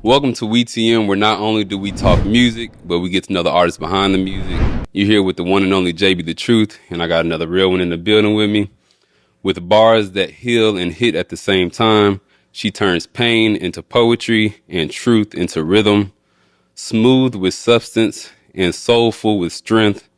Welcome to WeTM, where not only do we talk music, but we get to know the artists behind the music. You're here with the one and only JB The Truth, and I got another real one in the building with me. With bars that heal and hit at the same time, she turns pain into poetry and truth into rhythm. Smooth with substance and soulful with strength,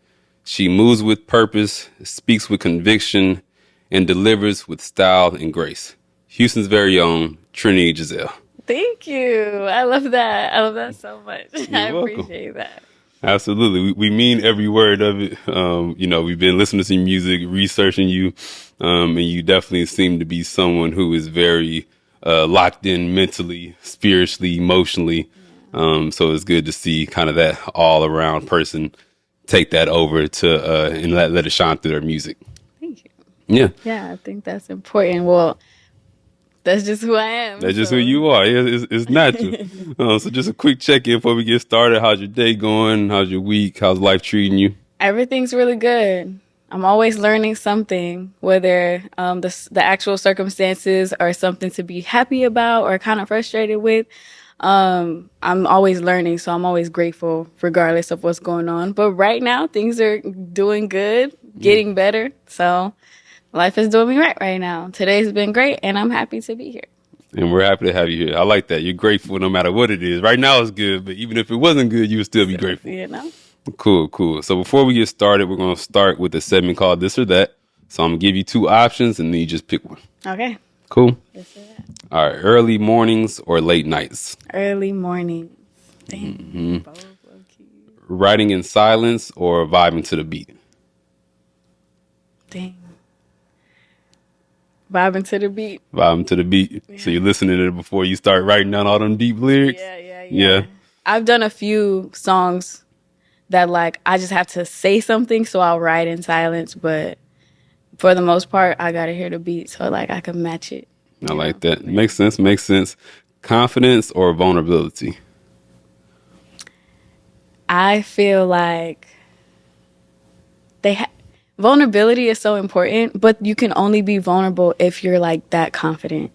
she moves with purpose, speaks with conviction, and delivers with style and grace. Houston's very own Trinity Jizelle. Thank you. I love that. I love that so much. I welcome. appreciate that. Absolutely. We mean every word of it. We've been listening to some music, researching you, and you definitely seem to be someone who is very locked in mentally, spiritually, emotionally. So it's good to see kind of that all around person take that over to and let it shine through their music. Thank you. Yeah. Yeah, I think that's important. Well, that's just who I am. That's just who you are. It's natural. So just a quick check-in before we get started. How's your day going? How's your week? How's life treating you? Everything's really good. I'm always learning something, whether the actual circumstances are something to be happy about or kind of frustrated with. I'm always learning, so I'm always grateful regardless of what's going on. But right now, things are doing good, getting better. So life is doing me right now. Today's been great, and I'm happy to be here. And we're happy to have you here. I like that. You're grateful no matter what it is. Right now it's good, but even if it wasn't good, you would still be grateful. You know? Cool. So before we get started, we're going to start with a segment called This or That. So I'm going to give you two options, and then you just pick one. Okay. Cool? This or that. All right. Early mornings or late nights? Early mornings. Damn. Both low-key. Writing in silence or vibing to the beat? Dang. Vibing to the beat. Vibing to the beat. Yeah. So you're listening to it before you start writing down all them deep lyrics? Yeah. I've done a few songs that like I just have to say something, so I'll write in silence. But for the most part, I gotta hear the beat so like I can match it. I like that. Yeah. Makes sense. Confidence or vulnerability? I feel like vulnerability is so important, but you can only be vulnerable if you're like that confident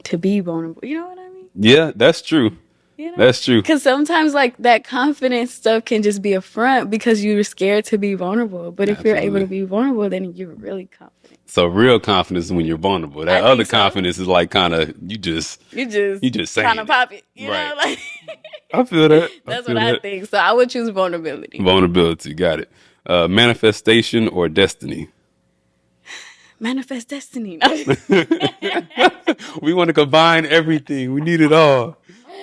to be vulnerable. You know what I mean? Yeah, that's true. You know? That's true. Because sometimes like that confidence stuff can just be a front because you're scared to be vulnerable. But if Absolutely. You're able to be vulnerable, then you're really confident. So real confidence is when you're vulnerable. That other confidence is like kind of you just saying kind of pop it. You right. know, like I feel that. That's what I think. So I would choose vulnerability. Vulnerability, got it. Manifestation or destiny? Manifest destiny. We want to combine everything. We need it all.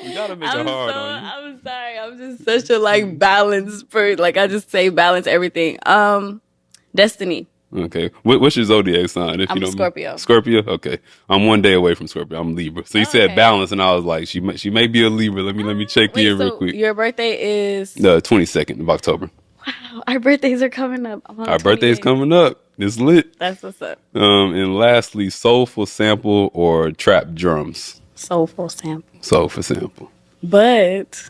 We gotta make it hard on you. I'm sorry. I'm just such a like balanced person. Like I just say balance everything. Destiny. Okay. What's your zodiac sign? I'm a Scorpio. Scorpio? Okay. I'm one day away from Scorpio. I'm Libra. So you said balance, and I was like, she may be a Libra. Let me check in real quick. Your birthday is the 22nd of October. Wow, our birthdays are coming up. Our birthday's coming up. It's lit. That's what's up. And lastly, soulful sample or trap drums? Soulful sample. Soulful sample. But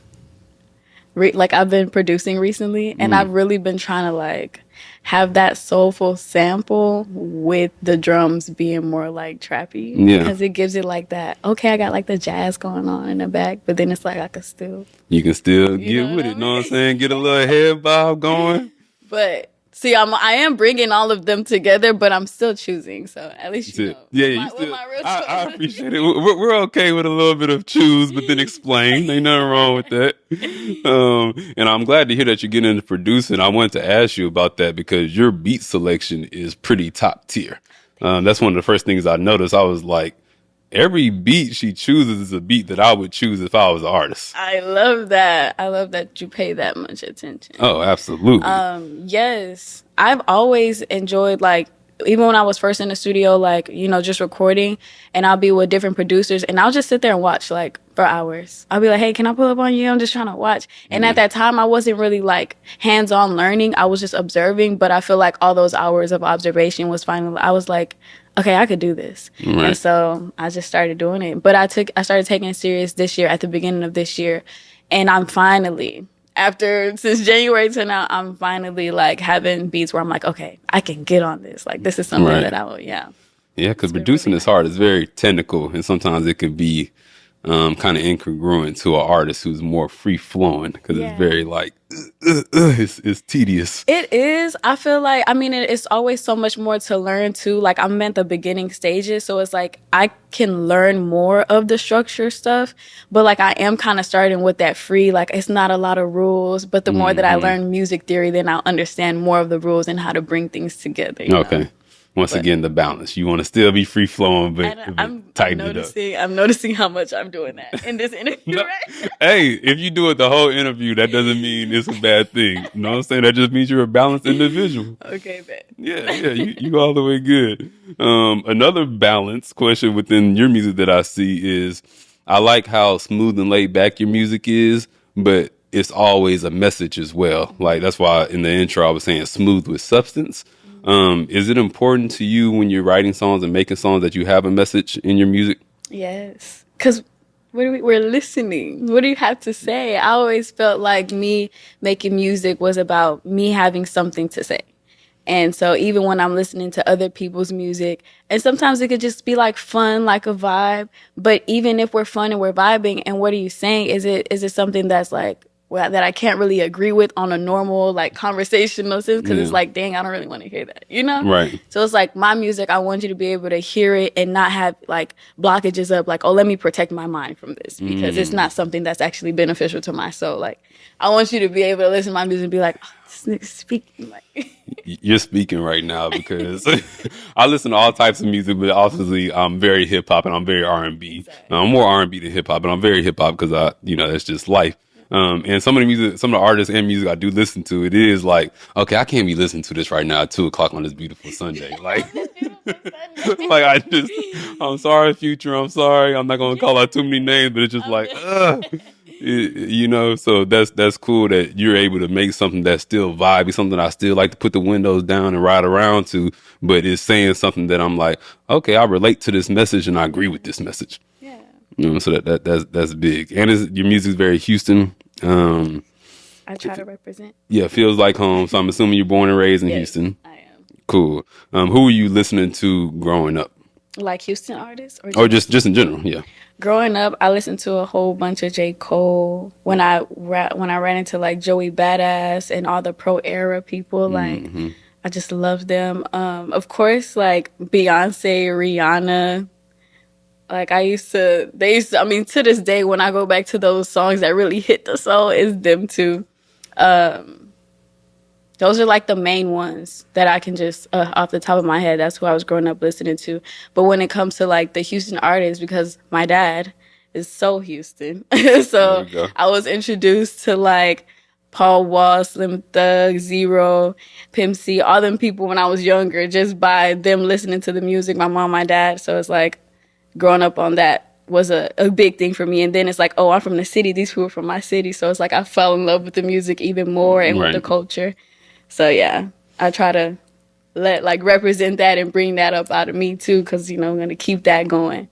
like I've been producing recently, and I've really been trying to like have that soulful sample with the drums being more like trappy. Yeah. Because it gives it like that, okay, I got like the jazz going on in the back, but then it's like I can still. You can still get with it, know what I'm saying? Get a little head bob going. But see, I am bringing all of them together, but I'm still choosing. So at least you know. Yeah, you still. I appreciate it. We're okay with a little bit of choose, but then explain. Ain't nothing wrong with that. And I'm glad to hear that you're getting into producing. I wanted to ask you about that because your beat selection is pretty top tier. That's one of the first things I noticed. I was like, every beat she chooses is a beat that I would choose if I was an artist. I love that. I love that you pay that much attention. Oh, absolutely. Yes. I've always enjoyed, like, even when I was first in the studio, like, you know, just recording, and I'll be with different producers, and I'll just sit there and watch, like, for hours. I'll be like, hey, can I pull up on you? I'm just trying to watch. And at that time, I wasn't really, like, hands-on learning. I was just observing, but I feel like all those hours of observation was finally, I was like, okay, I could do this. Right. And so I just started doing it. But I started taking it serious this year, at the beginning of this year. And I'm finally, since January to now, I'm finally like having beats where I'm like, okay, I can get on this. Like, this is something that I will, Yeah, because producing is hard. It's very technical. And sometimes it can be kind of incongruent to an artist who's more free flowing because Yeah. it's very like it's tedious. It is. I feel like, I mean, it's always so much more to learn too. Like, I'm at the beginning stages, so it's like I can learn more of the structure stuff, but like I am kind of starting with that free, like it's not a lot of rules, but the more that I learn music theory, then I'll understand more of the rules and how to bring things together. You Okay. know? Once again, the balance. You want to still be free flowing, but I'm tighten it up. I'm noticing how much I'm doing that in this interview, right? Hey, if you do it the whole interview, that doesn't mean it's a bad thing. You know what I'm saying? That just means you're a balanced individual. Okay, bet. Yeah, you all the way good. Another balance question within your music that I see is I like how smooth and laid back your music is, but it's always a message as well. Like that's why in the intro I was saying smooth with substance. Is it important to you when you're writing songs and making songs that you have a message in your music? Yes, because we're listening. What do you have to say? I always felt like me making music was about me having something to say. And so even when I'm listening to other people's music, and sometimes it could just be like fun, like a vibe. But even if we're fun and we're vibing, and what are you saying? Is it something that's like, well, that I can't really agree with on a normal like conversational sense? Because it's like, dang, I don't really want to hear that, you know? Right. So it's like my music, I want you to be able to hear it and not have like blockages of like, oh, let me protect my mind from this because it's not something that's actually beneficial to my soul. Like I want you to be able to listen to my music and be like, oh, this nigga's speaking like. You're speaking right now because I listen to all types of music, but obviously I'm very hip hop and I'm very R&B. Exactly. I'm more R&B than hip hop, but I'm very hip hop because that's just life. And some of the music, some of the artists and music I do listen to, it is like, okay, I can't be listening to this right now at 2:00 on this beautiful Sunday. Like, I'm sorry, Future. I'm sorry. I'm not going to call out too many names, but it's just like, so that's cool that you're able to make something that's still vibey, something I still like to put the windows down and ride around to, but it's saying something that I'm like, okay, I relate to this message and I agree with this message. Yeah. So that's big. And your music's very Houston. I try to represent. Yeah, feels like home. So I'm assuming you're born and raised in Houston. I am. Cool. Who were you listening to growing up? Like Houston artists? Or just in general, yeah. Growing up, I listened to a whole bunch of J. Cole. When I ran into like Joey Badass and all the pro era people, like I just loved them. Of course, like Beyonce, Rihanna. Like I to this day when I go back to those songs that really hit the soul, it's them too. Those are like the main ones that I can just off the top of my head. That's who I was growing up listening to. But when it comes to like the Houston artists, because my dad is so Houston, so I was introduced to like Paul Wall, Slim Thug, Zero, Pimp C, all them people when I was younger, just by them listening to the music. My mom, my dad. So it's like growing up on that was a big thing for me. And then it's like, oh, I'm from the city. These people are from my city. So it's like I fell in love with the music even more and with the culture. So yeah, I try to represent that and bring that up out of me too, because I'm going to keep that going.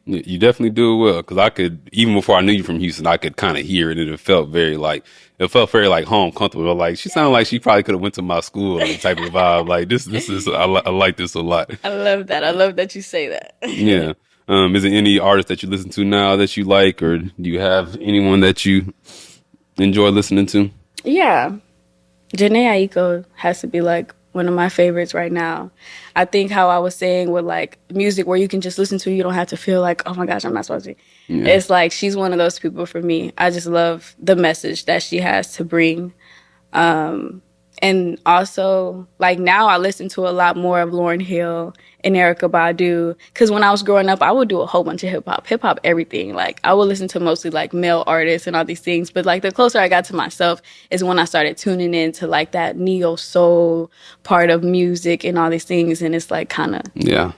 You definitely do it well, because I could, even before I knew you from Houston, I could kind of hear it, and it felt very like home, comfortable. Like she sounded like she probably could have went to my school, like, type of vibe. Like this is I like this a lot. I love that. I love that you say that. Yeah. Is there any artist that you listen to now that you like, or do you have anyone that you enjoy listening to? Yeah. Janae Aiko has to be like one of my favorites right now. I think how I was saying with like music where you can just listen to, you don't have to feel like, oh my gosh, I'm not supposed to. Yeah. It's like she's one of those people for me. I just love the message that she has to bring. And also, like now I listen to a lot more of Lauryn Hill and Erykah Badu. Because when I was growing up, I would do a whole bunch of hip-hop, everything. Like I would listen to mostly like male artists and all these things. But like the closer I got to myself is when I started tuning into like that neo-soul part of music and all these things. And it's like kind of... Yeah.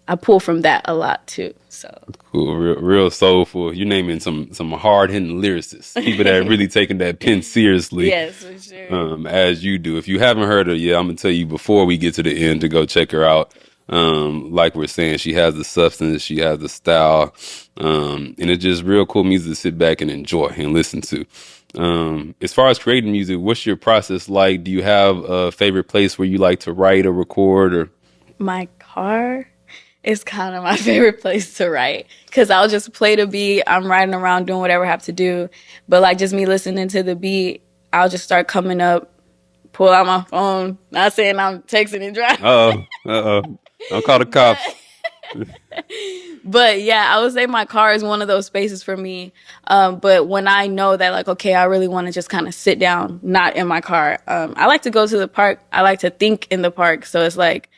I pull from that a lot too. So cool, real soulful. You're naming some hard hitting lyricists, people that are really taking that pen seriously. Yes, for sure. As you do. If you haven't heard her yet, I'm gonna tell you before we get to the end to go check her out. Like we're saying, she has the substance, she has the style, and it's just real cool music to sit back and enjoy and listen to. As far as creating music, what's your process like? Do you have a favorite place where you like to write or record? Or my car. is kind of my favorite place to write because I'll just play the beat. I'm riding around doing whatever I have to do. But like just me listening to the beat, I'll just start coming up, pull out my phone. Not saying I'm texting and driving. Don't call the cops. But yeah, I would say my car is one of those spaces for me. But when I know that like, okay, I really want to just kind of sit down, not in my car. I like to go to the park. I like to think in the park. So it's like,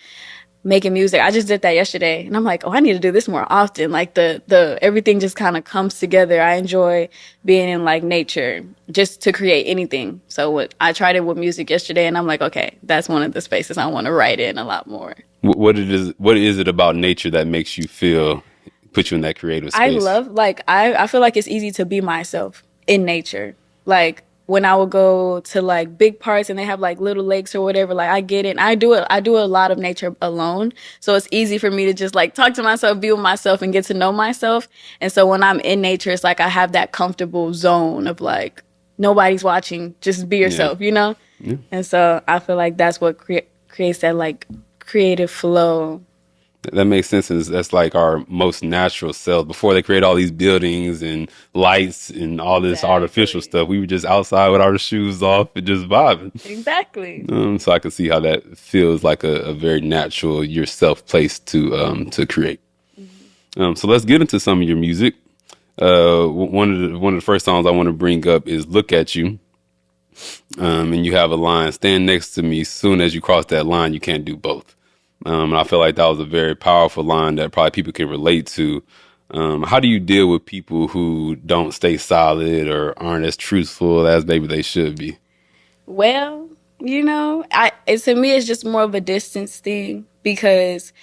making music. I just did that yesterday and I'm like, oh, I need to do this more often. Like the everything just kind of comes together. I enjoy being in like nature just to create anything. So I tried it with music yesterday and I'm like, okay, that's one of the spaces I want to write in a lot more. What is it about nature that makes you put you in that creative space? I love, like, I feel like it's easy to be myself in nature. Like, when I would go to, like, big parks and they have, like, little lakes or whatever, like, I get it. I do a lot of nature alone. So it's easy for me to just, like, talk to myself, be with myself, and get to know myself. And so when I'm in nature, it's like I have that comfortable zone of, like, nobody's watching. Just be yourself, you know? Yeah. And so I feel like that's what creates that, like, creative flow. That makes sense. That's like our most natural self. Before they create all these buildings and lights and all this artificial stuff, we were just outside with our shoes off and just vibing. Exactly. So I can see how that feels like a very natural yourself place to create. Mm-hmm. So let's get into some of your music. One of the first songs I want to bring up is "Look at You," and you have a line: "Stand next to me. Soon as you cross that line, you can't do both." And I feel like that was a very powerful line that probably people can relate to. How do you deal with people who don't stay solid or aren't as truthful as maybe they should be? Well, you know, to me, it's just more of a distance thing because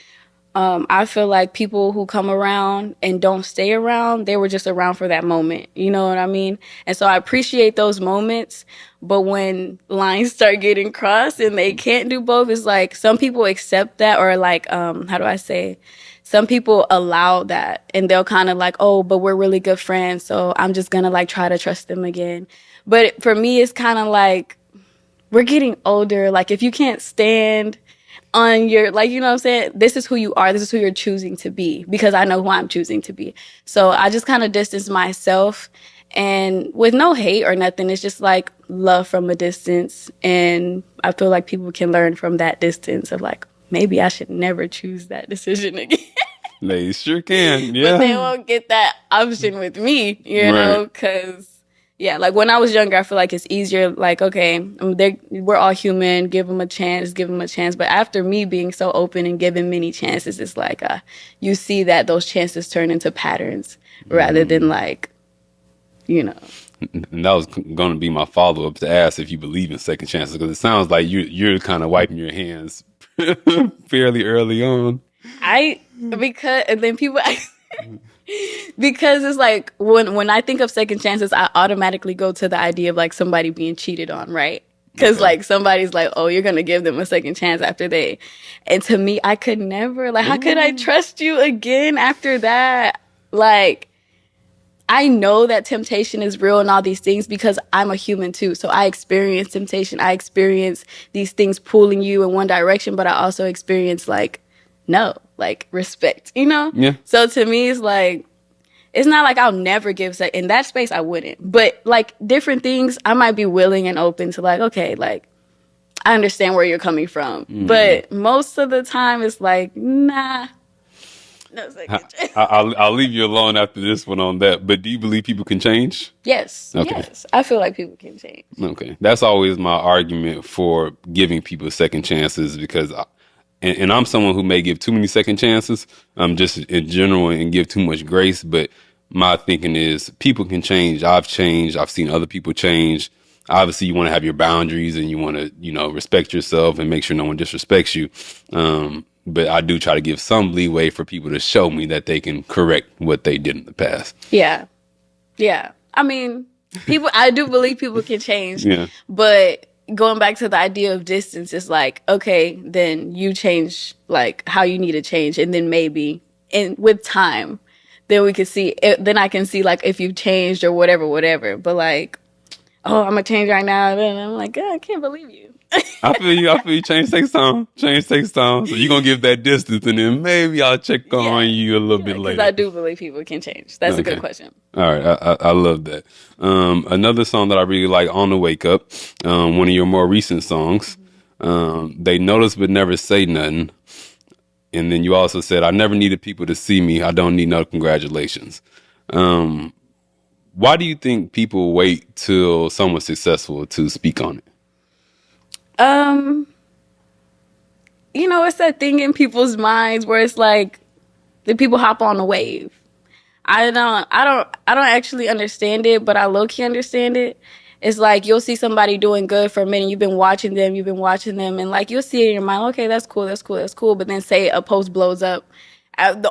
I feel like people who come around and don't stay around, they were just around for that moment. You know what I mean? And so I appreciate those moments. But when lines start getting crossed and they can't do both, it's like some people accept that or like, how do I say? Some people allow that and they'll kind of like, oh, but we're really good friends. So I'm just going to like try to trust them again. But for me, it's kind of like we're getting older. Like if you can't stand on your, like, you know what I'm saying? This is who you are. This is who you're choosing to be because I know who I'm choosing to be. So I just kind of distance myself and with no hate or nothing. It's just like love from a distance. And I feel like people can learn from that distance of like, maybe I should never choose that decision again. They sure can. Yeah. But they won't get that option with me, you know, because yeah, like when I was younger, I feel like it's easier. Like, okay, we're all human. Give them a chance. Give them a chance. But after me being so open and giving many chances, it's like you see that those chances turn into patterns rather than like, you know. And that was going to be my follow up to ask if you believe in second chances because it sounds like you're kind of wiping your hands fairly early on. Because it's like when I think of second chances, I automatically go to the idea of like somebody being cheated on, right? Because like somebody's like, oh, you're gonna give them a second chance after and to me, I could never, like, how could I trust you again after that? Like, I know that temptation is real and all these things because I'm a human too. So I experience temptation. I experience these things pulling you in one direction, but I also experience like respect, you know? Yeah. So to me, it's like, it's not like I'll never give sex. In that space, I wouldn't. But like different things, I might be willing and open to like, okay, like, I understand where you're coming from. Mm. But most of the time, it's like, nah. No second chance. I'll leave you alone after this one on that. But do you believe people can change? Yes. Okay. Yes. I feel like people can change. Okay. That's always my argument for giving people second chances because and I'm someone who may give too many second chances, just in general, and give too much grace. But my thinking is people can change. I've changed. I've seen other people change. Obviously, you want to have your boundaries and you want to, respect yourself and make sure no one disrespects you. But I do try to give some leeway for people to show me that they can correct what they did in the past. Yeah. Yeah. I mean, I do believe people can change. Yeah. But going back to the idea of distance, it's like, okay, then you change like how you need to change. And then maybe with time, then we can see, then I can see like if you've changed or whatever. But like, oh, I'm going to change right now. And I'm like, oh, I can't believe you. I feel you. I feel you. Change takes time. Change takes time. So you're going to give that distance, and then maybe I'll check on you a little bit Because later. I do believe people can change. That's a good question. All right. I love that. Another song that I really like, On the Wake Up, one of your more recent songs. They notice but never say nothing. And then you also said, I never needed people to see me. I don't need no congratulations. Why do you think people wait till someone's successful to speak on it? It's that thing in people's minds where it's like the people hop on the wave. I don't actually understand it, but I low-key understand it. It's like you'll see somebody doing good for a minute. You've been watching them, and like you'll see it in your mind, okay, that's cool. But then say a post blows up.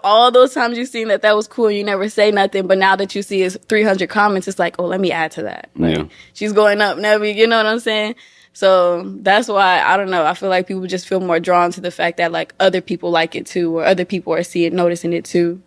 All those times you've seen that was cool, you never say nothing. But now that you see it's 300 comments, it's like, oh, let me add to that. Like, she's going up, never, you know what I'm saying? So that's why, I don't know, I feel like people just feel more drawn to the fact that like other people like it too, or other people are noticing it too.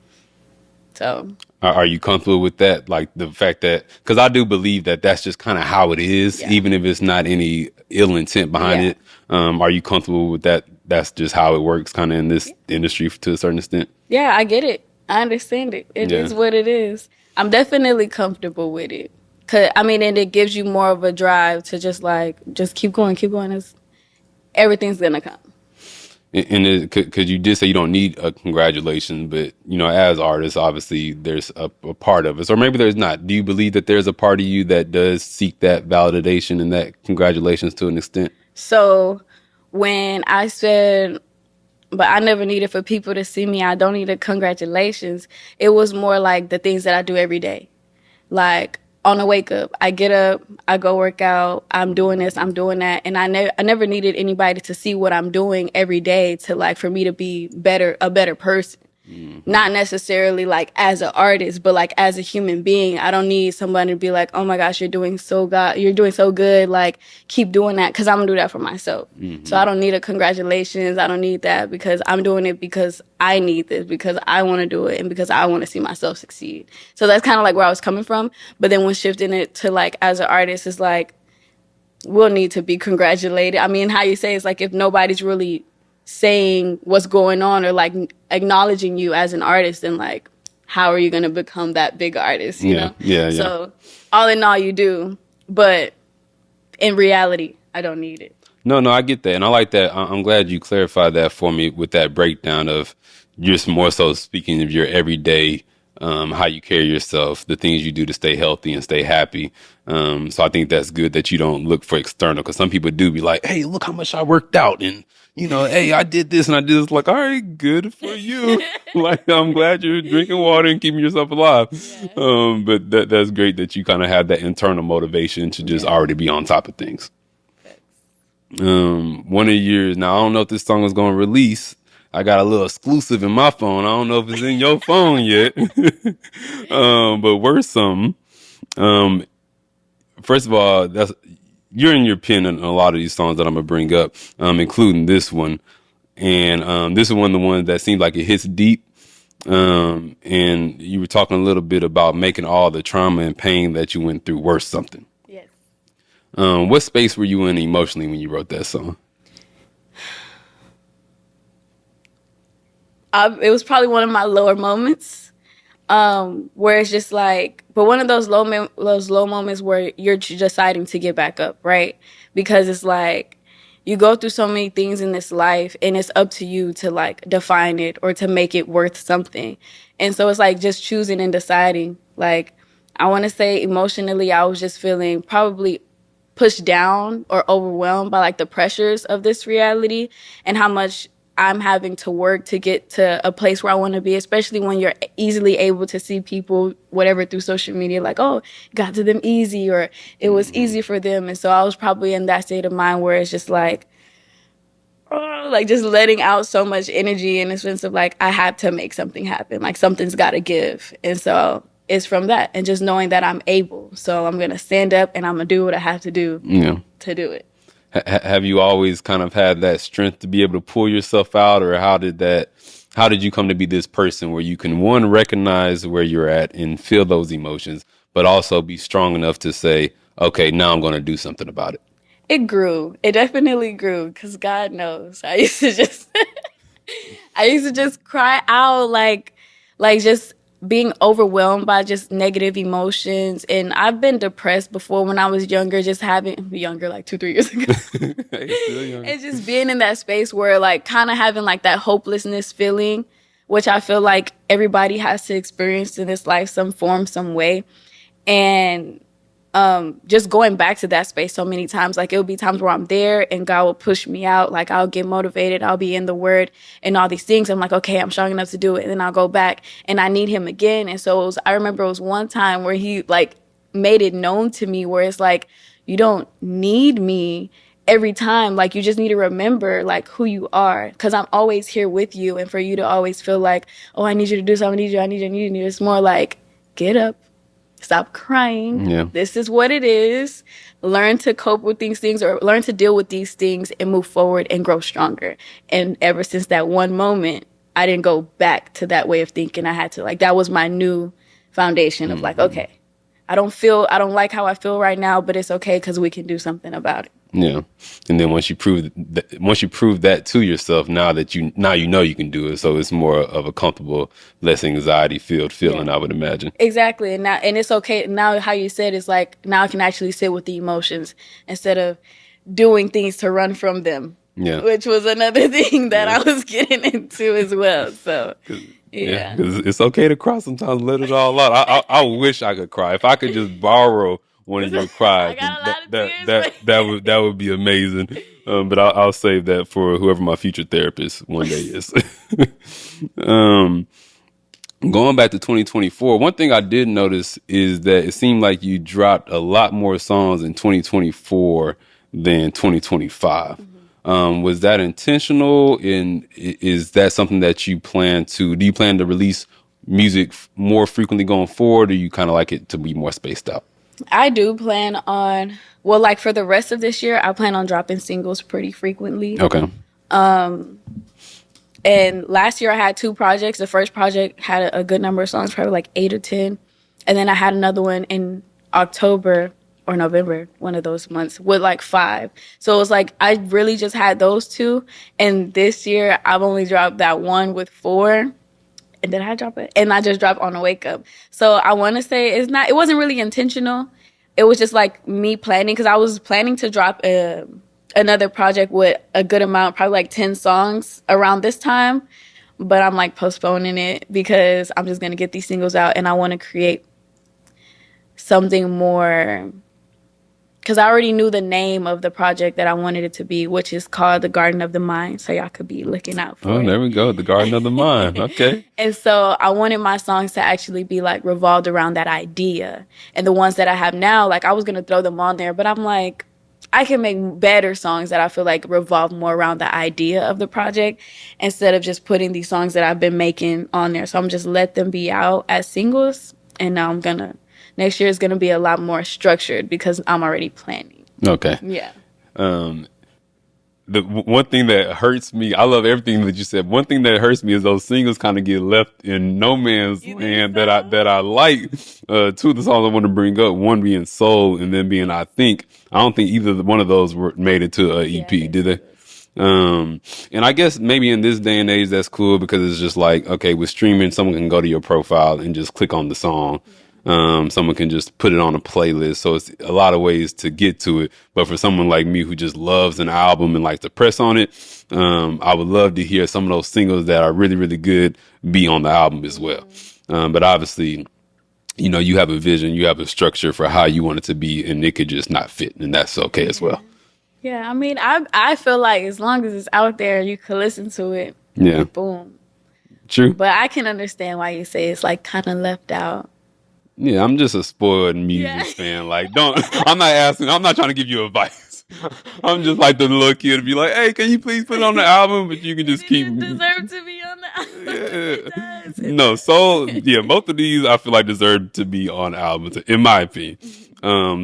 So are you comfortable with that? Like the fact that, because I do believe that that's just kind of how it is, even if it's not any ill intent behind it. Are you comfortable with that? That's just how it works kind of in this industry to a certain extent? Yeah, I get it. I understand it. It is what it is. I'm definitely comfortable with it. And it gives you more of a drive to just keep going. Everything's going to come. And because you did say you don't need a congratulations, but, as artists, obviously there's a part of us, or maybe there's not. Do you believe that there's a part of you that does seek that validation and that congratulations to an extent? So when I said, but I never needed for people to see me, I don't need a congratulations, it was more like the things that I do every day. Like, on the wake up, I get up, I go work out, I'm doing this, I'm doing that. And I never needed anybody to see what I'm doing every day to for me to be a better person. Mm-hmm. Not necessarily as an artist, but as a human being. I don't need somebody to be like, oh my gosh, you're doing so good. Keep doing that, because I'm gonna do that for myself. Mm-hmm. So I don't need a congratulations. I don't need that, because I'm doing it because I need this, because I want to do it, and because I want to see myself succeed. So that's kind of where I was coming from. But then when shifting it to as an artist, it's we'll need to be congratulated. I mean, how you say it's if nobody's really saying what's going on or acknowledging you as an artist, and how are you going to become that big artist, you know? Yeah. So all in all, you do, but in reality, I don't need it. No, I get that. And I like that. I'm glad you clarified that for me with that breakdown of just more so speaking of your everyday, how you carry yourself, the things you do to stay healthy and stay happy. So I think that's good that you don't look for external, because some people do be like, hey, look how much I worked out, and hey, I did this and I did this. All right, good for you. I'm glad you're drinking water and keeping yourself alive. Yeah. But that's great that you kind of have that internal motivation to just already be on top of things. One of yours, now I don't know if this song is going to release. I got a little exclusive in my phone. I don't know if it's in your phone yet. But Worth Something. First of all, you're in your pen in a lot of these songs that I'm gonna bring up, including this one. And this is one of the ones that seems like it hits deep. And you were talking a little bit about making all the trauma and pain that you went through worth something. Yes. What space were you in emotionally when you wrote that song? It was probably one of my lower moments, where it's just but one of those low moments where you're deciding to get back up, right? Because it's you go through so many things in this life, and it's up to you to define it or to make it worth something. And so it's just choosing and deciding. I want to say emotionally, I was just feeling probably pushed down or overwhelmed by the pressures of this reality, and how much I'm having to work to get to a place where I want to be, especially when you're easily able to see people, whatever, through social media, oh, it got to them easy, or it was easy for them. And so I was probably in that state of mind where it's just just letting out so much energy in the sense of I have to make something happen. Something's got to give. And so it's from that, and just knowing that I'm able. So I'm going to stand up and I'm going to do what I have to do to do it. Have you always kind of had that strength to be able to pull yourself out, or how did you come to be this person where you can, one, recognize where you're at and feel those emotions, but also be strong enough to say, okay, now I'm going to do something about it? It grew. It definitely grew because God knows. I used to just cry out like just being overwhelmed by just negative emotions. And I've been depressed before when I was younger, just having younger, like 2, 3 years ago. Hey, still young. And just being in that space where like kind of having like that hopelessness feeling, which I feel like everybody has to experience in this life, some form, some way. And just going back to that space so many times, like it'll be times where I'm there and God will push me out. Like I'll get motivated. I'll be in the word and all these things. I'm like, okay, I'm strong enough to do it. And then I'll go back and I need him again. And so I remember it was one time where he like made it known to me where it's like, you don't need me every time. Like you just need to remember like who you are, because I'm always here with you. And for you to always feel like, oh, I need you to do something. I need you. It's more like, get up. Stop crying. Yeah. This is what it is. Learn to cope with these things or learn to deal with these things and move forward and grow stronger. And ever since that one moment, I didn't go back to that way of thinking. I had to, like, that was my new foundation of like, okay, I don't like how I feel right now, but it's okay because we can do something about it. Yeah, and then once you prove that to yourself, now you know you can do it. So it's more of a comfortable, less anxiety filled feeling, I would imagine. Exactly, and it's okay now. How you said is like now I can actually sit with the emotions instead of doing things to run from them. Yeah, which was another thing that I was getting into as well. So. Yeah, because it's okay to cry sometimes. Let it all out. I wish I could cry. If I could just borrow one of your cries, that would be amazing. But I'll save that for whoever my future therapist one day is. Going back to 2024, one thing I did notice is that it seemed like you dropped a lot more songs in 2024 than 2025. Was that intentional? And is that something that do you plan to release music more frequently going forward, or you kind of like it to be more spaced out? I do plan on, well, like for the rest of this year, I plan on dropping singles pretty frequently. Okay. And last year I had 2 projects. The first project had a good number of songs, probably like 8 or 10. And then I had another one in October or November, one of those months, with like 5. So it was like I really just had those 2. And this year I've only dropped that one with 4. And then I drop it. And I just dropped On a Wake Up. So I want to say it wasn't really intentional. It was just like me planning, because I was planning to drop another project with a good amount, probably like 10 songs around this time. But I'm like postponing it because I'm just going to get these singles out and I want to create something more, because I already knew the name of the project that I wanted it to be, which is called The Garden of the Mind. So y'all could be looking out for it. Oh, there we go. The Garden of the Mind. Okay. And so I wanted my songs to actually be like revolved around that idea. And the ones that I have now, like I was going to throw them on there, but I'm like, I can make better songs that I feel like revolve more around the idea of the project instead of just putting these songs that I've been making on there. So I'm just let them be out as singles. And now next year is going to be a lot more structured because I'm already planning. Okay. Yeah. The one thing that hurts me, I love everything that you said. One thing that hurts me is those singles kind of get left in no man's land that I like. 2 of the songs I want to bring up, one being Soul and then being I don't think either one of those were made it to an EP, did they? And I guess maybe in this day and age that's cool because it's just like, okay, with streaming, someone can go to your profile and just click on the song. Someone can just put it on a playlist. So it's a lot of ways to get to it. But for someone like me who just loves an album and likes to press on it, I would love to hear some of those singles that are really, really good be on the album as well. But obviously, you know, you have a vision, you have a structure for how you want it to be, and it could just not fit. And that's okay as well. Yeah, I mean, I feel like as long as it's out there, you can listen to it. Yeah. Boom. True. But I can understand why you say it's like kind of left out. Yeah, I'm just a spoiled music fan. Like, I'm not trying to give you advice. I'm just like the little kid to be like, hey, can you please put it on the album? But you can just keep. It deserve to be on the album. Yeah. No, Soul, both of these I feel like deserve to be on albums, in my opinion.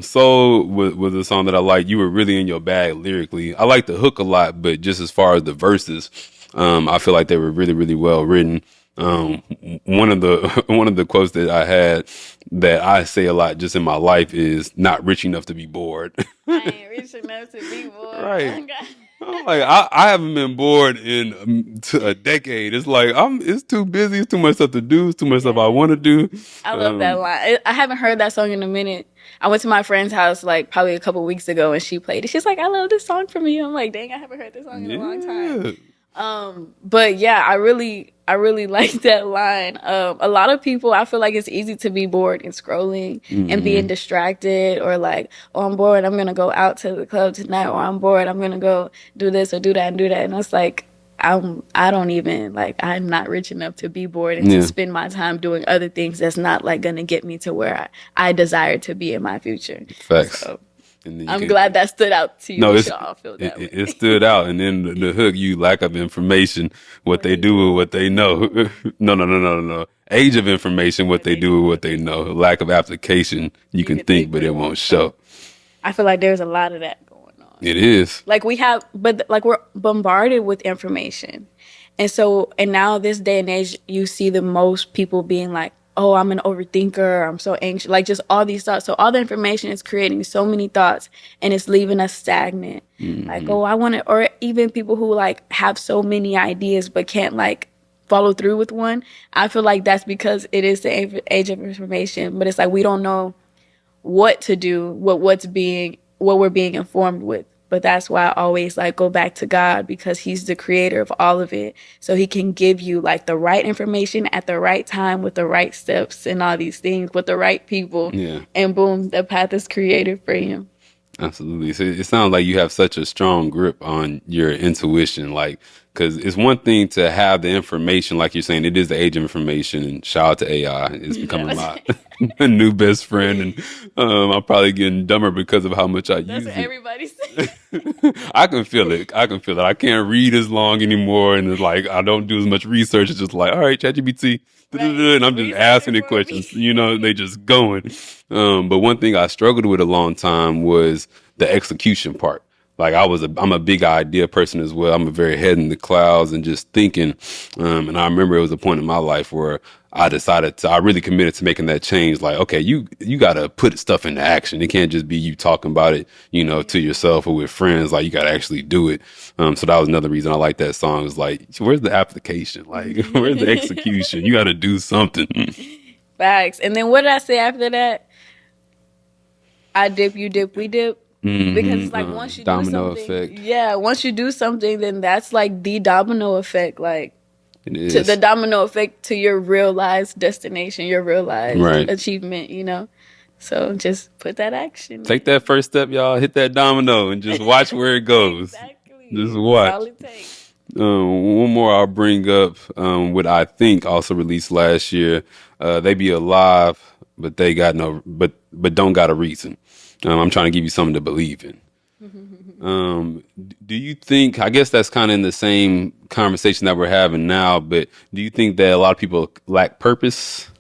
Soul was a song that I liked. You were really in your bag lyrically. I like the hook a lot, but just as far as the verses, I feel like they were really, really well written. One of the quotes that I had that I say a lot just in my life is not rich enough to be bored. I ain't rich enough to be bored. Right. I'm like, I haven't been bored in a decade. It's like it's too busy. It's too much stuff to do. It's too much stuff I want to do. I love that line. I haven't heard that song in a minute. I went to my friend's house like probably a couple weeks ago, and she played it. She's like, "I love this song from you." I'm like, "Dang, I haven't heard this song in a long time." But yeah, I really like that line. A lot of people, I feel like it's easy to be bored and scrolling and being distracted, or like, oh, I'm bored, I'm gonna go out to the club tonight, or I'm bored, I'm gonna go do this or do that and do that. And it's like, I don't even like, I'm not rich enough to be bored and to spend my time doing other things that's not like gonna get me to where I desire to be in my future. Facts. So, I'm glad that stood out to you. No, it stood out. And then the hook, you lack of information, what they do with what they know. No. Age of information, what they do with what they know. Lack of application, you can think, but it won't show. I feel like there's a lot of that going on. It is. Like we're bombarded with information. And now this day and age, you see the most people being like, oh, I'm an overthinker, I'm so anxious, like just all these thoughts. So all the information is creating so many thoughts, and it's leaving us stagnant. Like, oh, I want to, or even people who like have so many ideas but can't like follow through with one. I feel like that's because it is the age of information, but it's like we don't know what to do, what we're being informed with. But that's why I always like go back to God, because he's the creator of all of it. So he can give you like the right information at the right time with the right steps and all these things with the right people. Yeah. And boom, the path is created for you. Absolutely. So it sounds like you have such a strong grip on your intuition, like, because it's one thing to have the information, like you're saying, it is the age of information, and shout out to AI. It's becoming my new best friend, and I'm probably getting dumber because of how much I use it. That's what everybody says. I can feel it. I can't read as long anymore, and it's like I don't do as much research. It's just like, all right, ChatGPT. Right. And I'm just asking it questions, they just going. But one thing I struggled with a long time was the execution part. Like I'm a big idea person as well. I'm a very head in the clouds and just thinking. And I remember it was a point in my life where I really committed to making that change. Like, okay, you got to put stuff into action. It can't just be you talking about it, to yourself or with friends. Like, you got to actually do it. So that was another reason I like that song. Is like, where's the application? Like, where's the execution? You got to do something. Facts. And then what did I say after that? I dip, you dip, we dip. Because it's like once you do something, effect. Yeah, once you do something, then that's like the domino effect. Like, it is. To the domino effect to your realized destination, your realized achievement, So just put that action. Take that first step, y'all. Hit that domino and just watch where it goes. Exactly. Just watch. That's all it takes. One more I'll bring up, what I think also released last year. They Be Alive, but they got but don't got a reason. I'm trying to give you something to believe in. Do you think, I guess that's kind of in the same conversation that we're having now, but do you think that a lot of people lack purpose?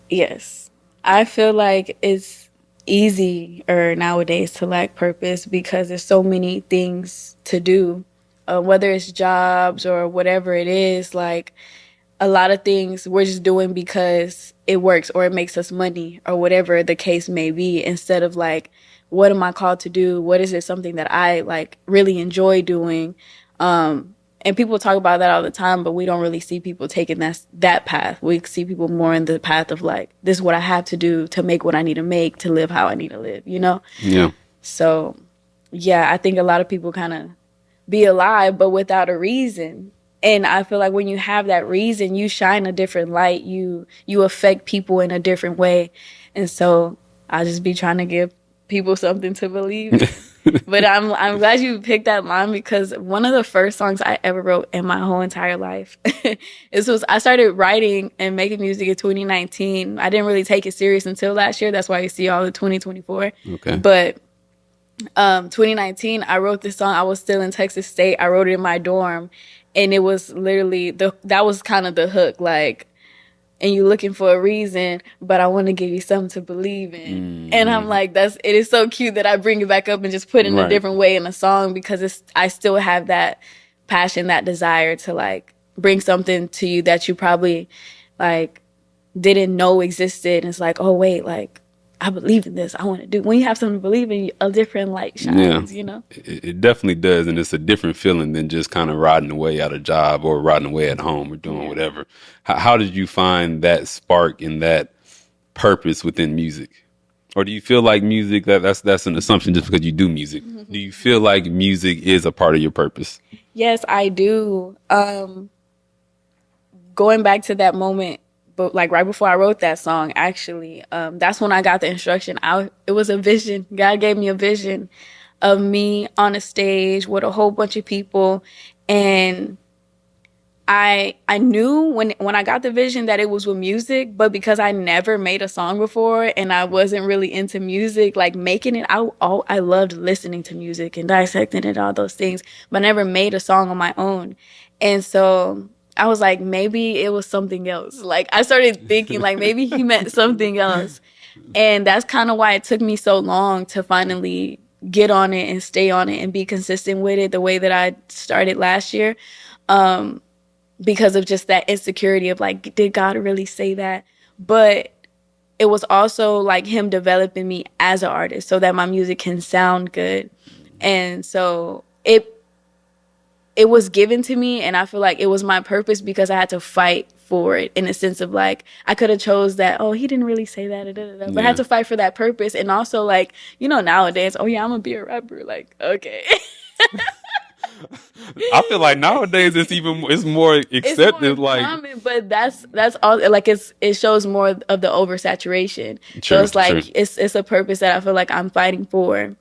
Yes. I feel like it's easier nowadays to lack purpose because there's so many things to do, whether it's jobs or whatever it is. Like, a lot of things we're just doing because it works or it makes us money or whatever the case may be, instead of like, what am I called to do? What is it, something that I like really enjoy doing? And people talk about that all the time, but we don't really see people taking that path. We see people more in the path of like, this is what I have to do to make what I need to make, to live how I need to live, Yeah. So, yeah, I think a lot of people kind of be alive, but without a reason. And I feel like when you have that reason, you shine a different light. You affect people in a different way. And so I'll just be trying to give people something to believe in. But I'm glad you picked that line, because one of the first songs I ever wrote in my whole entire life, I started writing and making music in 2019. I didn't really take it serious until last year. That's why you see all the 2024. Okay. But 2019, I wrote this song. I was still in Texas State. I wrote it in my dorm. And it was literally, that was kind of the hook, like, and you're looking for a reason, but I want to give you something to believe in. And I'm like, it is so cute that I bring it back up and just put it in a different way in a song, because I still have that passion, that desire to like bring something to you that you probably like didn't know existed. And it's like, oh wait, like I believe in this. I want to do. When you have something to believe in, a different light shines, you know? It definitely does. And it's a different feeling than just kind of riding away at a job or riding away at home or doing whatever. How did you find that spark and that purpose within music? Or do you feel like music, that's an assumption just because you do music? Do you feel like music is a part of your purpose? Yes, I do. Going back to that moment, but like right before I wrote that song, actually, that's when I got the instruction. It was a vision. God gave me a vision of me on a stage with a whole bunch of people, and I knew when I got the vision that it was with music, but because I never made a song before and I wasn't really into music, like making it, I loved listening to music and dissecting it, all those things, but I never made a song on my own. And so I was like, maybe it was something else. Like I started thinking like maybe he meant something else. And that's kind of why it took me so long to finally get on it and stay on it and be consistent with it the way that I started last year. Because of just that insecurity of like, did God really say that? But it was also like him developing me as an artist so that my music can sound good. And so it was given to me, and I feel like it was my purpose because I had to fight for it in a sense of like, I could have chose that, oh, he didn't really say that, but I had to fight for that purpose. And also like, you know, nowadays, oh yeah, I'm gonna be a rapper. Like, okay. I feel like nowadays it's more accepted. It's more like common, but that's all. Like it shows more of the oversaturation. True, so it's like true. it's a purpose that I feel like I'm fighting for.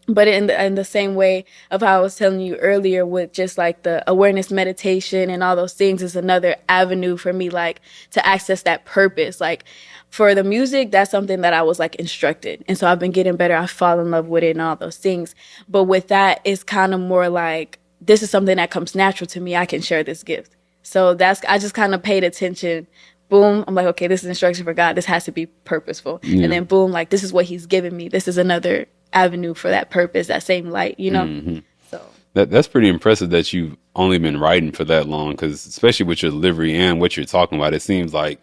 But in the same way of how I was telling you earlier, with just like the awareness meditation and all those things, is another avenue for me, like to access that purpose. Like for the music, that's something that I was like instructed, and so I've been getting better. I fall in love with it and all those things. But with that, it's kind of more like, this is something that comes natural to me. I can share this gift. So I just kind of paid attention. Boom, I'm like, okay, this is instruction for God. This has to be purposeful. Yeah. And then boom, like this is what he's given me. This is another avenue for that purpose, that same light, you know? Mm-hmm. So that's pretty impressive that you've only been writing for that long, because especially with your delivery and what you're talking about, it seems like,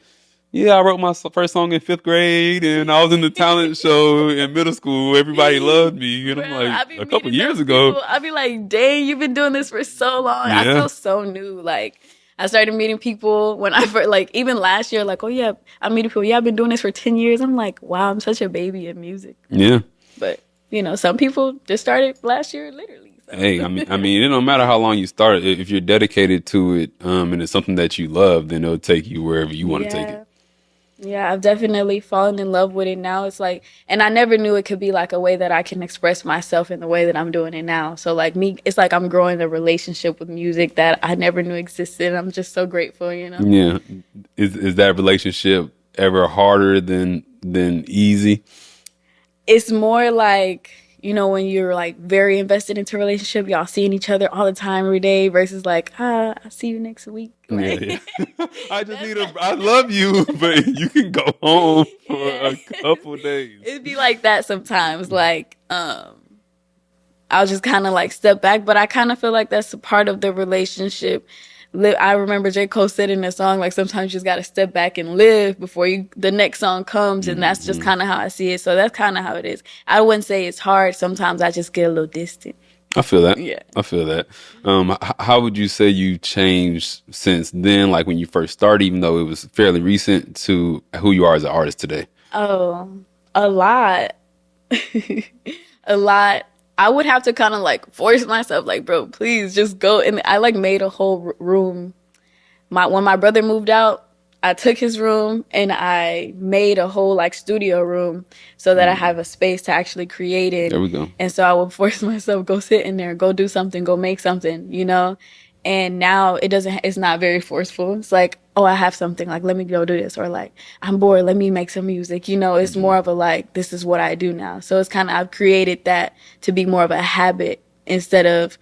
yeah, I wrote my first song in 5th grade and I was in the talent show in middle school. Everybody loved me. And I'm like, a couple years ago. I'd be like, dang, you've been doing this for so long. Yeah. I feel so new. Like, I started meeting people when I first, like, even last year, like, oh yeah, I'm meeting people. Yeah, I've been doing this for 10 years. I'm like, wow, I'm such a baby in music. Yeah. But, you know, some people just started last year, literally. So. Hey, I mean, it don't matter how long you start. If you're dedicated to it, and it's something that you love, then it'll take you wherever you want to take it. Yeah, I've definitely fallen in love with it now. It's like, and I never knew it could be like a way that I can express myself in the way that I'm doing it now. So like me, it's like I'm growing a relationship with music that I never knew existed. I'm just so grateful, you know? Yeah. Is that relationship ever harder than easy? It's more like, you know, when you're like very invested into a relationship, y'all seeing each other all the time every day versus like, I'll see you next week. Like, yeah. I love you, but you can go home for a couple days. It'd be like that sometimes. Like, I'll just kind of like step back, but I kind of feel like that's a part of the relationship. I remember J. Cole said in a song, like, sometimes you just got to step back and live before the next song comes. And that's just kind of how I see it. So that's kind of how it is. I wouldn't say it's hard. Sometimes I just get a little distant. I feel that. Yeah. I feel that. How would you say you changed since then, like when you first started, even though it was fairly recent, to who you are as an artist today? Oh, a lot. A lot. I would have to kind of like force myself, like, bro, please just go. And I like made a whole room. When my brother moved out, I took his room and I made a whole like studio room so that I have a space to actually create in. There we go. And so I would force myself, go sit in there, go do something, go make something, you know? And now it's not very forceful. It's like, oh, I have something, like, let me go do this. Or like, I'm bored, let me make some music. You know, it's more of a like, this is what I do now. So it's kind of, I've created that to be more of a habit instead of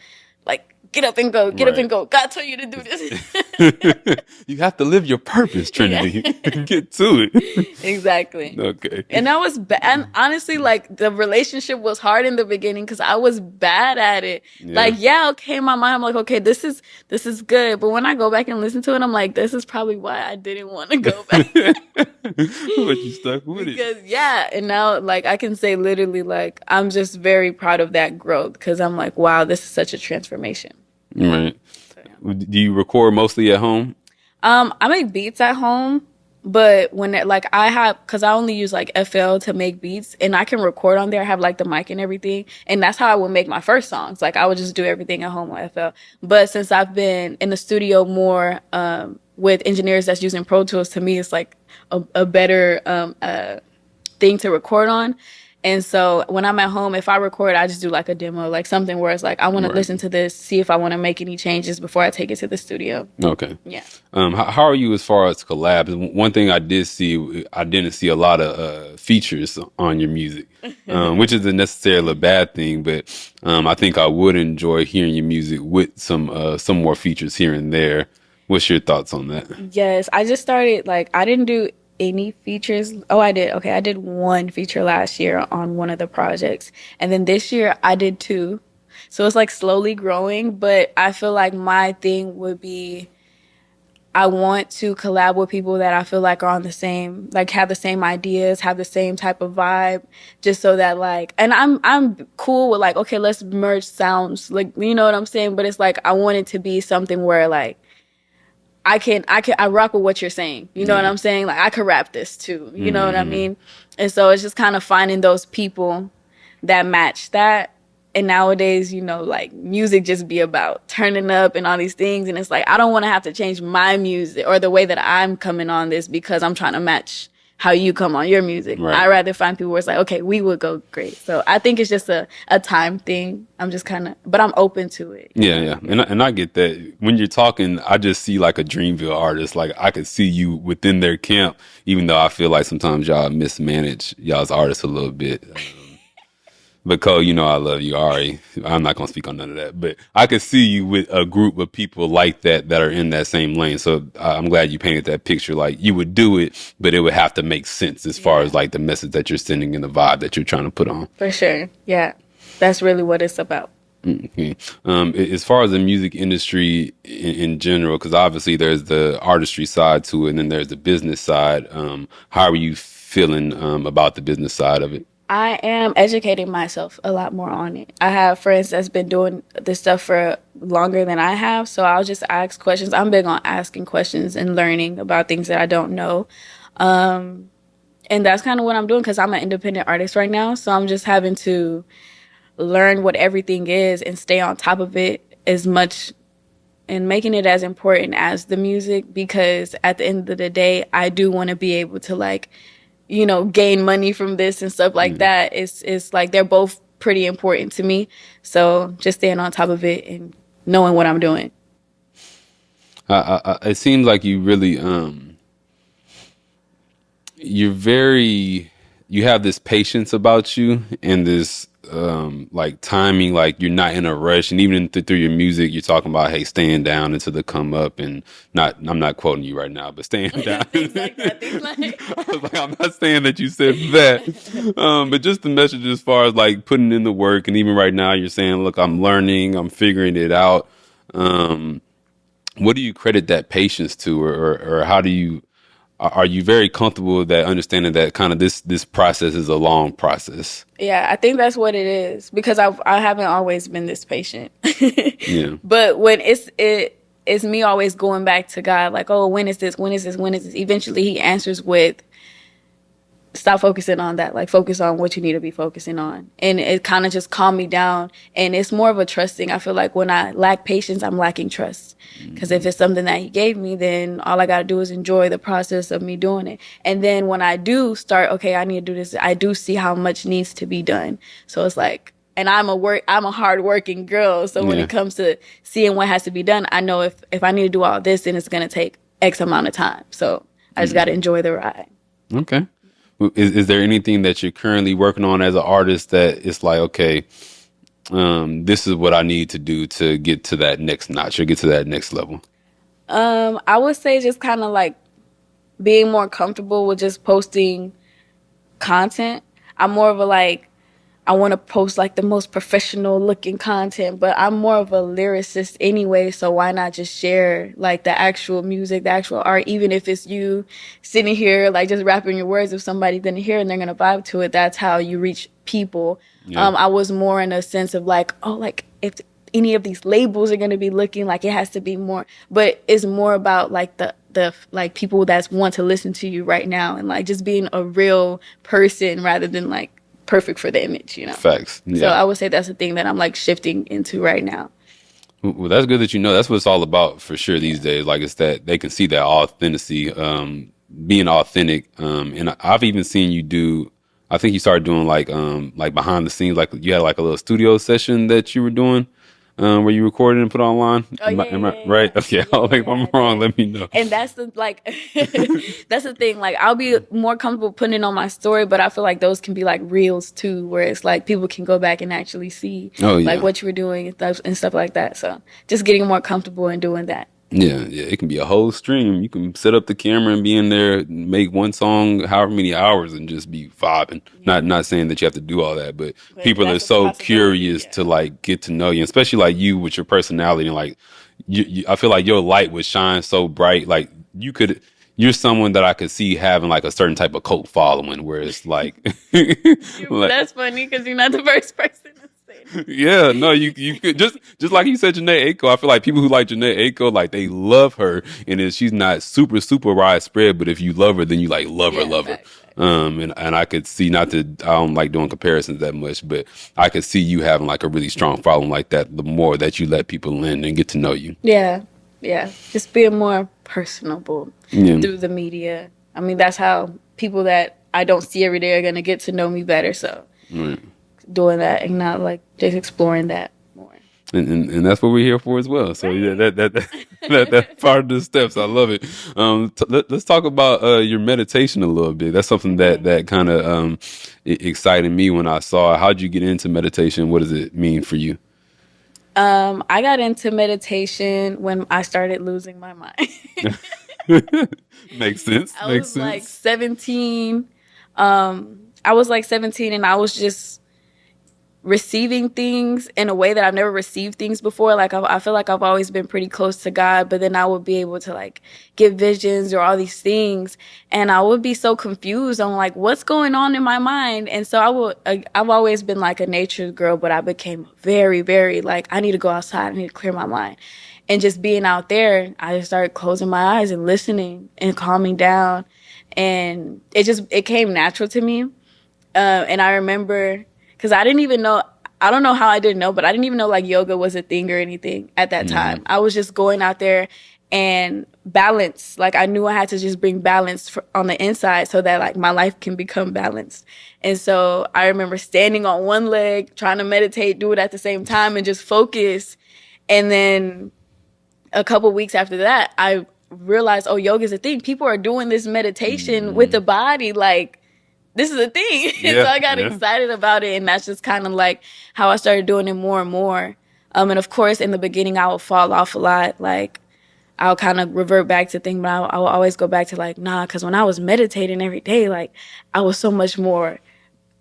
like get up and go, get up Right. and go. God told you to do this. You have to live your purpose, Trinity. Get to it. Exactly. Okay. And that was bad. And honestly, like the relationship was hard in the beginning because I was bad at it. Yeah. Like, yeah, okay, in my mind, I'm like, okay, this is good. But when I go back and listen to it, I'm like, this is probably why I didn't want to go back. But you stuck with it. Because yeah, and now like I can say literally like I'm just very proud of that growth because I'm like, wow, this is such a transformation. Right. So, yeah. Do you record mostly at home? I make beats at home, but when like I have, because I only use like FL to make beats, and I can record on there. I have like the mic and everything, and that's how I would make my first songs. Like I would just do everything at home on FL. But since I've been in the studio more with engineers that's using Pro Tools, to me it's like a better thing to record on. And so when I'm at home, if I record, I just do like a demo, like something where it's like, I want to listen to this, see if I want to make any changes before I take it to the studio. Okay. Yeah. How are you as far as collabs? One thing I did see, I didn't see a lot of features on your music, which isn't necessarily a bad thing, but I think I would enjoy hearing your music with some more features here and there. What's your thoughts on that? Yes, I just started, like, I didn't do any features. Oh, I did. Okay, I did one feature last year on one of the projects. And then this year I did two. So it's like slowly growing, but I feel like my thing would be I want to collab with people that I feel like are on the same, like have the same ideas, have the same type of vibe, just so that like, and I'm cool with like, okay, let's merge sounds, like, you know what I'm saying? But it's like I want it to be something where like I rock with what you're saying. You know what I'm saying? Like I could rap this too. You know what I mean? And so it's just kind of finding those people that match that. And nowadays, you know, like music just be about turning up and all these things. And it's like, I don't want to have to change my music or the way that I'm coming on this because I'm trying to match how you come on your music. Right. I'd rather find people where it's like, okay, we would go great. So I think it's just a time thing. I'm just kind of, but I'm open to it. Yeah. And I get that. When you're talking, I just see like a Dreamville artist. Like I could see you within their camp, even though I feel like sometimes y'all mismanage y'all's artists a little bit. But Cole, you know I love you, Ari. I'm not gonna speak on none of that. But I could see you with a group of people like that are in that same lane. So I'm glad you painted that picture. Like you would do it, but it would have to make sense as far as like the message that you're sending and the vibe that you're trying to put on. For sure. Yeah. That's really what it's about. Okay. As far as the music industry in general, because obviously there's the artistry side to it, and then there's the business side. How are you feeling about the business side of it? I am educating myself a lot more on it. I have friends that's been doing this stuff for longer than I have, so I'll just ask questions. I'm big on asking questions and learning about things that I don't know. And that's kind of what I'm doing because I'm an independent artist right now, so I'm just having to learn what everything is and stay on top of it as much and making it as important as the music, because at the end of the day, I do want to be able to like, you know, gain money from this and stuff like that. It's like they're both pretty important to me. So just staying on top of it and knowing what I'm doing. It seems like you really, you have this patience about you and this, like timing, like you're not in a rush. And even through your music, you're talking about, hey, staying down until the come up and I'm not quoting you right now, but staying down. Things like that. I was like, I'm not saying that you said that, but just the message as far as like putting in the work. And even right now you're saying, look, I'm learning, I'm figuring it out. What do you credit that patience to, or how do you, are you very comfortable with that, understanding that kind of this process is a long process? Yeah, I think that's what it is, because I haven't always been this patient. Yeah. But when it's me always going back to God, like, oh, when is this? When is this? When is this? Eventually he answers with, stop focusing on that. Like, focus on what you need to be focusing on. And it kind of just calmed me down. And it's more of a trust thing. I feel like when I lack patience, I'm lacking trust. Because if it's something that he gave me, then all I got to do is enjoy the process of me doing it. And then when I do start, okay, I need to do this, I do see how much needs to be done. So it's like, and I'm a hardworking girl. So when it comes to seeing what has to be done, I know if I need to do all this, then it's going to take X amount of time. So I just got to enjoy the ride. Okay. Is there anything that you're currently working on as an artist that it's like, okay, this is what I need to do to get to that next notch or get to that next level? I would say just kind of like being more comfortable with just posting content. I'm more of a like, I want to post like the most professional looking content, but I'm more of a lyricist anyway, so why not just share like the actual music, the actual art, even if it's you sitting here like just rapping your words. If somebody's gonna hear and they're gonna vibe to it, that's how you reach people. Yeah. I was more in a sense of like, oh, like if any of these labels are gonna be looking like it has to be more, but it's more about like the like people that want to listen to you right now and like just being a real person rather than like perfect for the image, you know. Facts. Yeah. So I would say that's the thing that I'm like shifting into right now. Well, that's good that you know. That's what it's all about for sure these days. Like, it's that they can see that authenticity, being authentic. And I've even seen you do. I think you started doing like behind the scenes, like you had like a little studio session that you were doing, where you recorded and put online. Oh, Am I right? Okay, like, if I'm wrong, let me know. And that's the like that's the thing. Like I'll be more comfortable putting it on my story, but I feel like those can be like reels too, where it's like people can go back and actually see like what you were doing and stuff like that. So just getting more comfortable in doing that. Yeah, it can be a whole stream. You can set up the camera and be in there, make one song however many hours and just be vibing. Not saying that you have to do all that, but people are so curious to like get to know you, especially like you with your personality and like I feel like your light would shine so bright. Like you're someone that I could see having like a certain type of cult following where it's like, like that's funny because you're not the first person. Yeah, no, you could just like you said, Janae Aiko. I feel like people who like Janae Aiko, like they love her, and she's not super widespread. But if you love her, then you like love her. And I could see, I don't like doing comparisons that much, but I could see you having like a really strong following like that. The more that you let people in and get to know you. Yeah, just being more personable through the media. I mean, that's how people that I don't see every day are gonna get to know me better. So. Right. Doing that and not like just exploring that more, and that's what we're here for as well. So yeah, that's part of the steps. I love it. Let's talk about your meditation a little bit. That's something that kind of excited me when I saw it. How'd you get into meditation? What does it mean for you? I got into meditation when I started losing my mind. Makes sense. I was like 17. I was like 17 and I was just receiving things in a way that I've never received things before. Like I feel like I've always been pretty close to God, but then I would be able to like get visions or all these things, and I would be so confused on like what's going on in my mind. And so I've always been like a nature girl, but I became very, very like I need to go outside. I need to clear my mind. And just being out there, I just started closing my eyes and listening and calming down, and it came natural to me. And I remember. Because I don't know how I didn't know, but I didn't even know like yoga was a thing or anything at that time. I was just going out there and balance. Like I knew I had to just bring balance on the inside so that like my life can become balanced. And so I remember standing on one leg, trying to meditate, do it at the same time and just focus. And then a couple weeks after that, I realized, oh, yoga is a thing. People are doing this meditation with the body, like, this is a thing. So I got excited about it. And that's just kind of like how I started doing it more and more. And of course, in the beginning, I would fall off a lot. Like, I'll kind of revert back to things, but I will always go back to like, nah, because when I was meditating every day, like, I was so much more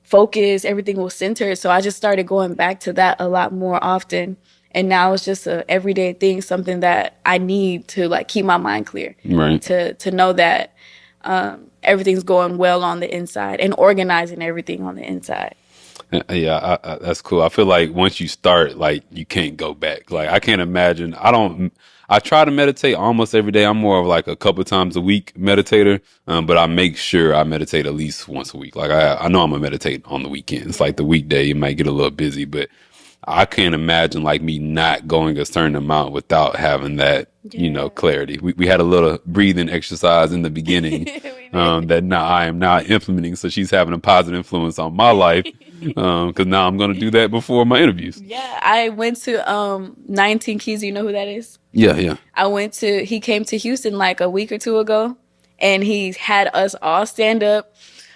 focused. Everything was centered. So I just started going back to that a lot more often. And now it's just a everyday thing, something that I need to like keep my mind clear. Right. To know that everything's going well on the inside and organizing everything on the inside. Yeah, that's cool. I feel like once you start, like you can't go back. Like I can't imagine. I try to meditate almost every day. I'm more of like a couple times a week meditator, but I make sure I meditate at least once a week. Like I know I'm gonna meditate on the weekends. Like the weekday, it might get a little busy, but I can't imagine like me not going a certain amount without having that, clarity. We had a little breathing exercise in the beginning that now I am now implementing. So she's having a positive influence on my life because now I'm going to do that before my interviews. Yeah, I went to 19 Keys. You know who that is? Yeah. He came to Houston like a week or two ago, and he had us all stand up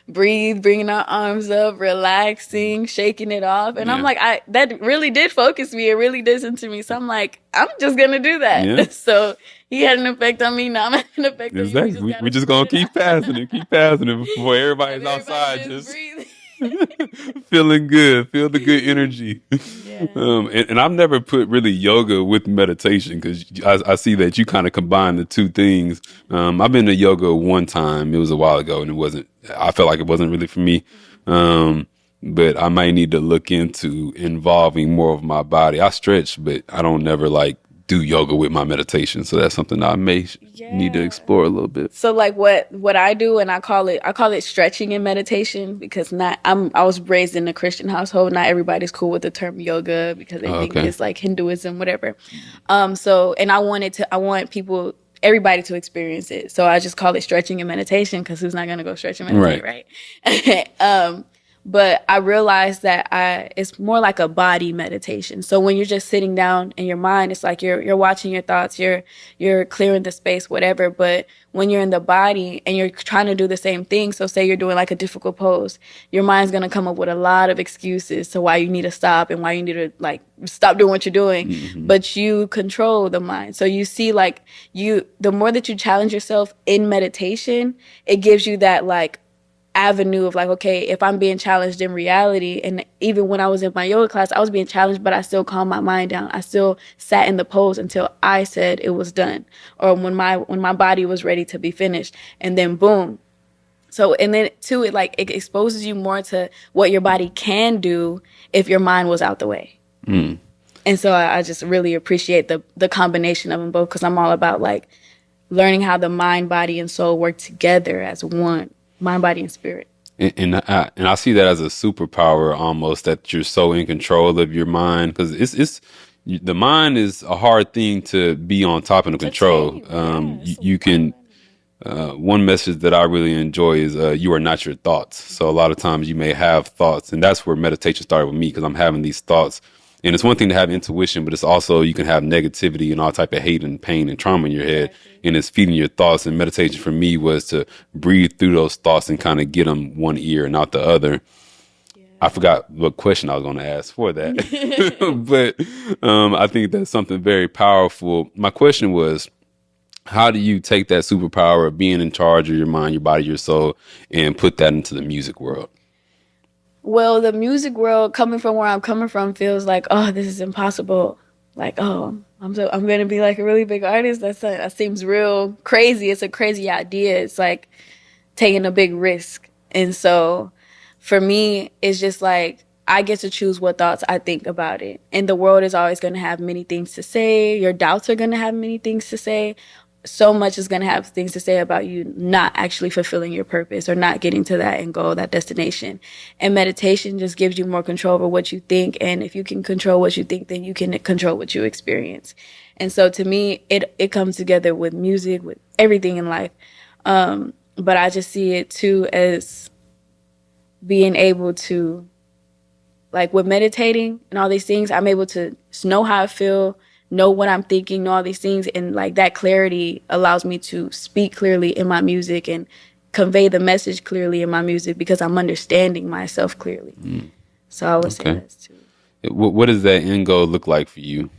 breathe, bringing our arms up, relaxing, shaking it off. And I'm Yeah. like, that really did focus me. It really did into me. So I'm like, I'm just going to do that. Yeah. So he had an effect on me. Now I'm having an effect on you. Exactly. We're Gotta just gonna spread it keep out. passing it before everybody's Have everybody outside just just breathe. feeling good, feel the good energy. Yeah. And I've never put really yoga with meditation because I see that you kind of combine the two things. I've been to yoga one time. It was a while ago, and I felt like it wasn't really for me. But I might need to look into involving more of my body. I stretch, but I don't never like do yoga with my meditation. So that's something I may need to explore a little bit. So like what I do, and I call it stretching and meditation, because I was raised in a Christian household. Not everybody's cool with the term yoga because they think Okay. it's like Hinduism, whatever. So, and I want everybody to experience it. So I just call it stretching and meditation, because who's not gonna go stretch and meditate, right? But I realized that it's more like a body meditation. So when you're just sitting down in your mind, it's like you're watching your thoughts, you're clearing the space, whatever. But when you're in the body and you're trying to do the same thing, so say you're doing like a difficult pose, your mind's gonna come up with a lot of excuses to why you need to stop and why you need to like stop doing what you're doing. But you control the mind. So you see, like, the more that you challenge yourself in meditation, it gives you that like avenue of like, okay, if I'm being challenged in reality, and even when I was in my yoga class, I was being challenged, but I still calmed my mind down. I still sat in the pose until I said it was done, or when my body was ready to be finished, and then boom. So, and then too, it exposes you more to what your body can do if your mind was out the way. And so I just really appreciate the combination of them both, because I'm all about like learning how the mind, body, and soul work together as one. Mind, body, and spirit. And I see that as a superpower almost, that you're so in control of your mind, because the mind is a hard thing to be on top and to control. You can. One message that I really enjoy is you are not your thoughts. So a lot of times you may have thoughts, and that's where meditation started with me, because I'm having these thoughts. And it's one thing to have intuition, but it's also, you can have negativity and all type of hate and pain and trauma in your head, and it's feeding your thoughts. And meditation for me was to breathe through those thoughts and kind of get them one ear and out the other. I forgot what question I was going to ask for that, but I think that's something very powerful. My question was, how do you take that superpower of being in charge of your mind, your body, your soul, and put that into the music world? Well, the music world, coming from where I'm coming from, feels like, oh, this is impossible. Like, oh, I'm gonna be like a really big artist. That seems real crazy. It's a crazy idea. It's like taking a big risk. And so, for me, it's just like I get to choose what thoughts I think about it. And the world is always gonna have many things to say. Your doubts are gonna have many things to say. So much is going to have things to say about you not actually fulfilling your purpose or not getting to that end goal, that destination. And meditation just gives you more control over what you think. And if you can control what you think, then you can control what you experience. And so to me, it comes together with music, with everything in life. But I just see it too as being able to, like with meditating and all these things, I'm able to know how I feel, know what I'm thinking, know all these things. And like that clarity allows me to speak clearly in my music and convey the message clearly in my music, because I'm understanding myself clearly. So I would say that's too. What does that end goal look like for you?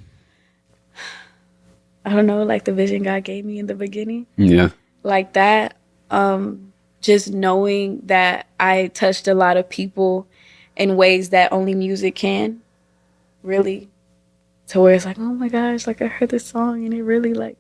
I don't know, like the vision God gave me in the beginning. Yeah. Like that. Just knowing that I touched a lot of people in ways that only music can, really. To where it's like, oh my gosh, like I heard this song and it really, like,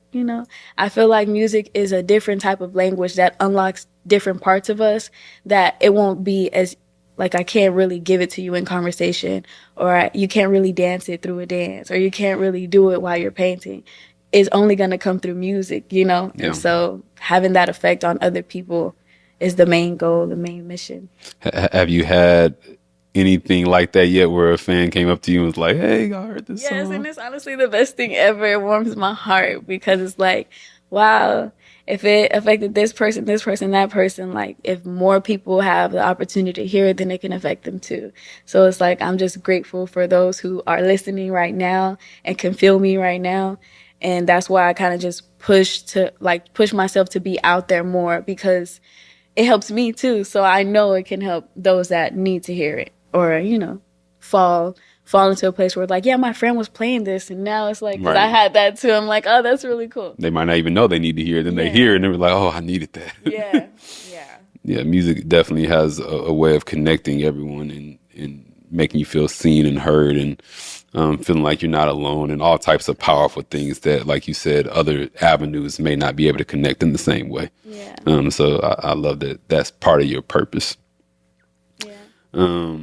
I feel like music is a different type of language that unlocks different parts of us, that it won't be as, like, I can't really give it to you in conversation, or you can't really dance it through a dance, or you can't really do it while you're painting. It's only going to come through music, Yeah. And so having that effect on other people is the main goal, the main mission. Have you had anything like that yet, where a fan came up to you and was like, hey, I heard this song? Yes, and it's honestly the best thing ever. It warms my heart, because it's like, wow, if it affected this person, that person, like if more people have the opportunity to hear it, then it can affect them too. So it's like, I'm just grateful for those who are listening right now and can feel me right now. And that's why I kind of just push myself to be out there more, because it helps me too. So I know it can help those that need to hear it, or fall into a place where like, yeah, my friend was playing this, and now it's like, because I Right. had that too. I'm like, oh, that's really cool. They might not even know they need to hear it. Then they Yeah. hear it and they're like, oh, I needed that. Yeah. Yeah, music definitely has a way of connecting everyone and making you feel seen and heard, and feeling like you're not alone, and all types of powerful things that, like you said, other avenues may not be able to connect in the same way. Yeah. So I love that that's part of your purpose. Yeah.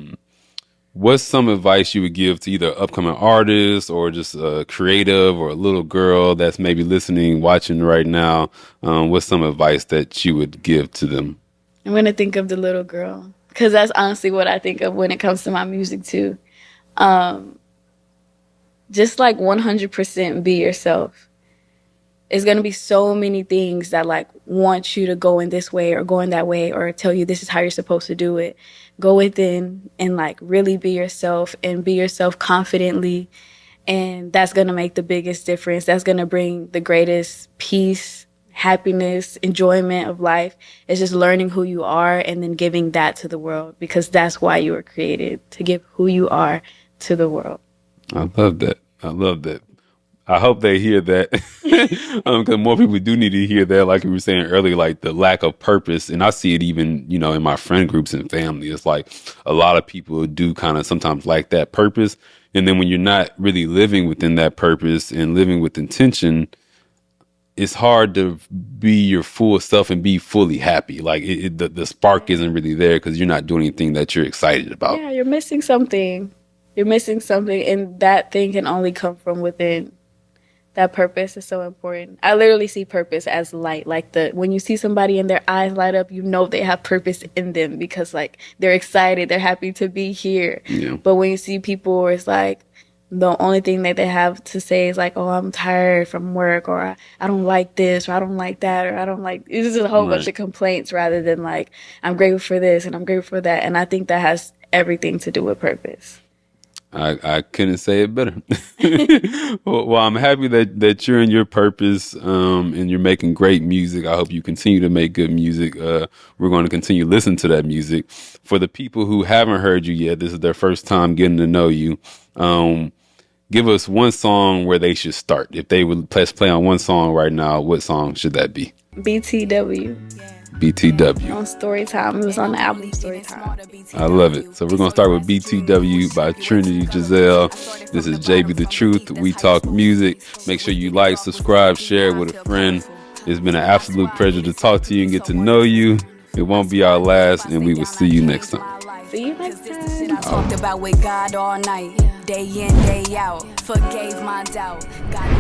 What's some advice you would give to either upcoming artists or just a creative or a little girl that's maybe listening, watching right now? What's some advice that you would give to them? I'm going to think of the little girl, because that's honestly what I think of when it comes to my music too. Just like 100% be yourself. It's going to be so many things that like want you to go in this way or go in that way, or tell you this is how you're supposed to do it. Go within and like really be yourself, and be yourself confidently. And that's going to make the biggest difference. That's going to bring the greatest peace, happiness, enjoyment of life. It's just learning who you are and then giving that to the world, because that's why you were created, to give who you are to the world. I love that. I love that. I hope they hear that, because more people do need to hear that. Like we were saying earlier, like the lack of purpose. And I see it even, in my friend groups and family. It's like a lot of people do kind of sometimes lack that purpose. And then when you're not really living within that purpose and living with intention, it's hard to be your full self and be fully happy. Like the spark isn't really there because you're not doing anything that you're excited about. Yeah, you're missing something. You're missing something, and that thing can only come from within. That purpose is so important. I literally see purpose as light. Like when you see somebody and their eyes light up, they have purpose in them, because like they're excited, they're happy to be here. Yeah. But when you see people where it's like the only thing that they have to say is like, oh, I'm tired from work, or I don't like this, or I don't like that, or I don't like, it's just a whole bunch of complaints, rather than like, I'm grateful for this and I'm grateful for that. And I think that has everything to do with purpose. I couldn't say it better. Well, I'm happy that you're in your purpose, and you're making great music. I hope you continue to make good music. We're going to continue to listen to that music. For the people who haven't heard you yet, this is their first time getting to know you. Give us one song where they should start. If they would press play on one song right now, what song should that be? BTW. BTW. On Storytime. It was on the album Storytime. I love it. So we're going to start with BTW by Trinity Jizelle. This is JB The Truth. We Talk Music. Make sure you like, subscribe, share with a friend. It's been an absolute pleasure to talk to you and get to know you. It won't be our last, and we will see you next time. See you next time. Talked about with God all night, day in, day out. Forgave my doubt. God